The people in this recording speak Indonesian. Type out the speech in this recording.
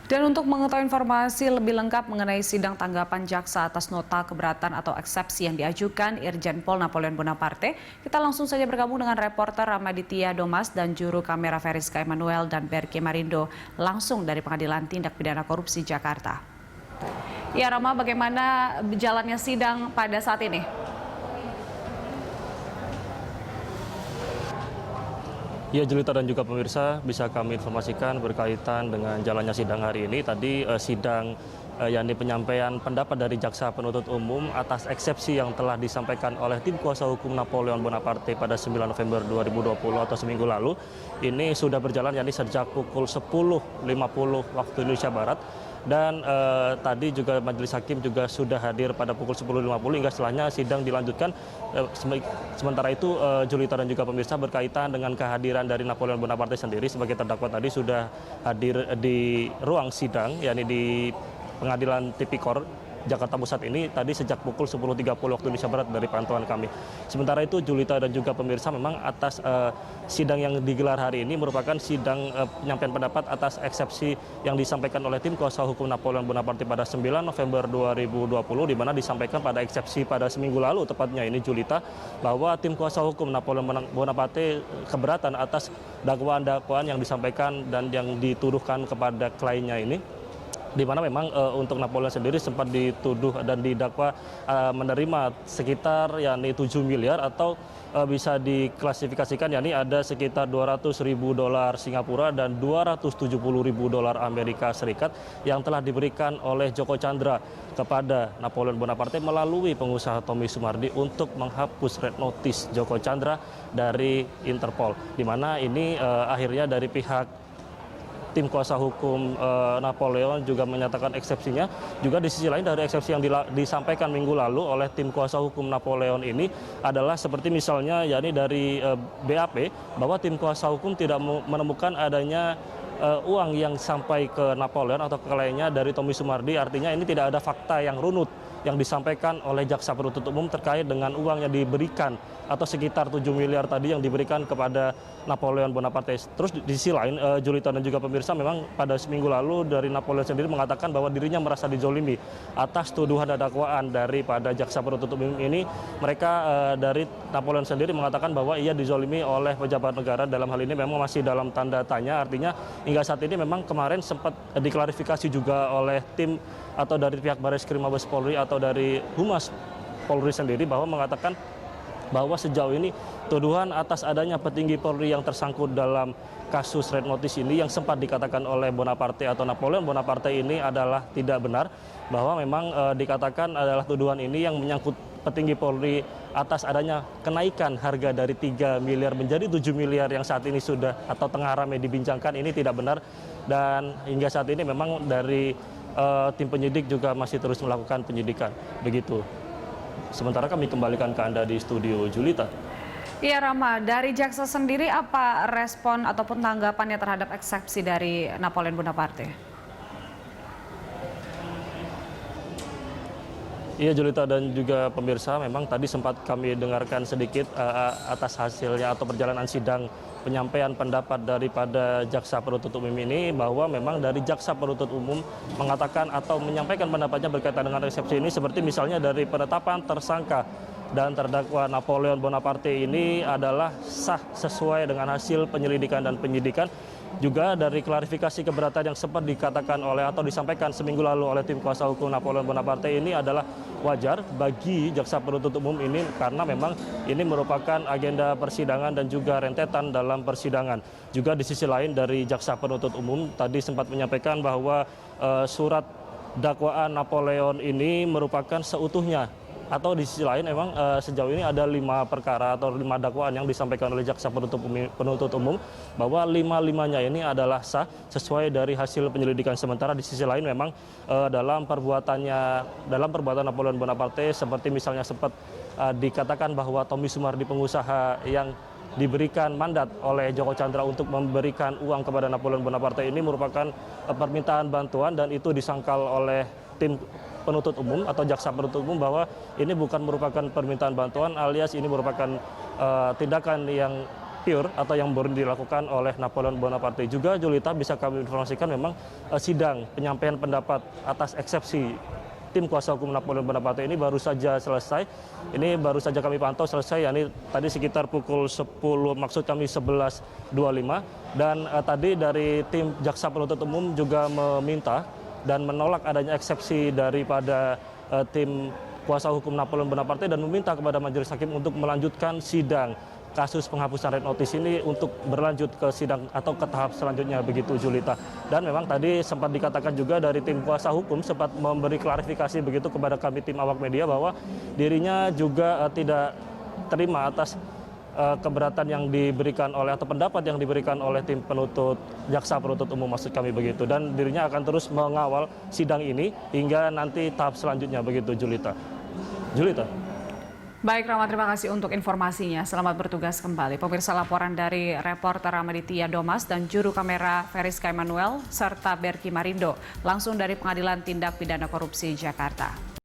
Dan untuk mengetahui informasi lebih lengkap mengenai sidang tanggapan jaksa atas nota keberatan atau eksepsi yang diajukan Irjen Pol Napoleon Bonaparte, kita langsung saja bergabung dengan reporter Ramaditya Domas dan juru kamera Veriska Emmanuel dan Berke Marindo langsung dari Pengadilan Tindak Pidana Korupsi Jakarta. Ya Rama, bagaimana jalannya sidang pada saat ini? Ya, Jelita dan juga pemirsa, bisa kami informasikan berkaitan dengan jalannya sidang hari ini. Tadi sidang yakni penyampaian pendapat dari Jaksa Penuntut Umum atas eksepsi yang telah disampaikan oleh tim kuasa hukum Napoleon Bonaparte pada 9 November 2020 atau seminggu lalu. Ini sudah berjalan yakni sejak pukul 10.50 waktu Indonesia Barat. Dan tadi juga Majelis Hakim juga sudah hadir pada pukul 10.50 hingga setelahnya sidang dilanjutkan. Sementara itu Julita dan juga pemirsa berkaitan dengan kehadiran dari Napoleon Bonaparte sendiri sebagai terdakwa tadi sudah hadir di ruang sidang yakni di Pengadilan Tipikor Jakarta Pusat ini tadi sejak pukul 10.30 waktu Indonesia Barat dari pantauan kami. Sementara itu Julita dan juga pemirsa memang atas sidang yang digelar hari ini merupakan sidang penyampaian pendapat atas eksepsi yang disampaikan oleh tim kuasa hukum Napoleon Bonaparte pada 9 November 2020 di mana disampaikan pada eksepsi pada seminggu lalu tepatnya ini Julita bahwa tim kuasa hukum Napoleon Bonaparte keberatan atas dakwaan-dakwaan yang disampaikan dan yang dituduhkan kepada kliennya ini. Di mana memang untuk Napoleon sendiri sempat dituduh dan didakwa menerima sekitar yakni 7 miliar atau bisa diklasifikasikan yakni ada sekitar 200.000 dolar Singapura dan 270.000 dolar Amerika Serikat yang telah diberikan oleh Joko Chandra kepada Napoleon Bonaparte melalui pengusaha Tommy Sumardi untuk menghapus red notice Joko Chandra dari Interpol. Di mana ini akhirnya dari pihak tim kuasa hukum Napoleon juga menyatakan eksepsinya. Juga di sisi lain dari eksepsi yang disampaikan minggu lalu oleh tim kuasa hukum Napoleon ini adalah seperti misalnya yakni dari BAP bahwa tim kuasa hukum tidak menemukan adanya uang yang sampai ke Napoleon atau ke kliennya dari Tommy Sumardi. Artinya ini tidak ada fakta yang runut yang disampaikan oleh jaksa penuntut umum terkait dengan uang yang diberikan atau sekitar 7 miliar tadi yang diberikan kepada Napoleon Bonaparte. Terus di sisi lain Julita dan juga pemirsa memang pada seminggu lalu dari Napoleon sendiri mengatakan bahwa dirinya merasa dizolimi atas tuduhan dan dakwaan daripada jaksa penuntut umum ini. Mereka dari Napoleon sendiri mengatakan bahwa ia dizolimi oleh pejabat negara. Dalam hal ini memang masih dalam tanda tanya, artinya hingga saat ini memang kemarin sempat diklarifikasi juga oleh tim atau dari pihak Barreskrim Mabes Polri atau dari Humas Polri sendiri bahwa mengatakan bahwa sejauh ini tuduhan atas adanya petinggi Polri yang tersangkut dalam kasus red notice ini yang sempat dikatakan oleh Bonaparte atau Napoleon Bonaparte ini adalah tidak benar, bahwa memang dikatakan adalah tuduhan ini yang menyangkut petinggi Polri atas adanya kenaikan harga dari 3 miliar menjadi 7 miliar yang saat ini sudah atau tengah ramai dibincangkan. Ini tidak benar dan hingga saat ini memang dari tim penyidik juga masih terus melakukan penyidikan. Begitu. Sementara kami kembalikan ke Anda di studio, Julita. Iya Rama, dari jaksa sendiri apa respon ataupun tanggapannya terhadap eksepsi dari Napoleon Bonaparte? Iya Julita dan juga pemirsa, memang tadi sempat kami dengarkan sedikit atas hasilnya atau perjalanan sidang penyampaian pendapat daripada jaksa penuntut umum ini, bahwa memang dari jaksa penuntut umum mengatakan atau menyampaikan pendapatnya berkaitan dengan eksepsi ini seperti misalnya dari penetapan tersangka dan terdakwa Napoleon Bonaparte ini adalah sah sesuai dengan hasil penyelidikan dan penyidikan. Juga dari klarifikasi keberatan yang sempat dikatakan oleh atau disampaikan seminggu lalu oleh tim kuasa hukum Napoleon Bonaparte ini adalah wajar bagi jaksa penuntut umum ini karena memang ini merupakan agenda persidangan dan juga rentetan dalam persidangan. Juga di sisi lain dari jaksa penuntut umum tadi sempat menyampaikan bahwa surat dakwaan Napoleon ini merupakan seutuhnya. Atau di sisi lain memang sejauh ini ada 5 perkara atau 5 dakwaan yang disampaikan oleh jaksa penuntut umum bahwa 5-limanya ini adalah sah sesuai dari hasil penyelidikan. Sementara di sisi lain memang dalam perbuatan Napoleon Bonaparte seperti misalnya sempat dikatakan bahwa Tommy Sumardi pengusaha yang diberikan mandat oleh Joko Chandra untuk memberikan uang kepada Napoleon Bonaparte ini merupakan permintaan bantuan dan itu disangkal oleh tim penuntut umum atau jaksa penuntut umum bahwa ini bukan merupakan permintaan bantuan alias ini merupakan tindakan yang pure atau yang baru dilakukan oleh Napoleon Bonaparte. Juga Julita bisa kami informasikan memang sidang penyampaian pendapat atas eksepsi tim kuasa hukum Napoleon Bonaparte ini baru saja selesai. Ini baru saja kami pantau selesai, yakni tadi sekitar pukul 10, maksud kami 11.25. Dan tadi dari tim jaksa penuntut umum juga meminta dan menolak adanya eksepsi daripada tim kuasa hukum Napoleon Bonaparte dan meminta kepada majelis hakim untuk melanjutkan sidang kasus penghapusan red notice ini untuk berlanjut ke sidang atau ke tahap selanjutnya, begitu Julita. Dan memang tadi sempat dikatakan juga dari tim kuasa hukum sempat memberi klarifikasi begitu kepada kami tim awak media bahwa dirinya juga tidak terima atas keberatan yang diberikan oleh atau pendapat yang diberikan oleh tim penuntut jaksa penuntut umum, maksud kami begitu, dan dirinya akan terus mengawal sidang ini hingga nanti tahap selanjutnya, begitu Julita. Baik Rama, terima kasih untuk informasinya. Selamat bertugas kembali. Pemirsa, laporan dari reporter Ramaditya Domas dan juru kamera Feriska Emanuel serta Berki Marindo langsung dari Pengadilan Tindak Pidana Korupsi Jakarta.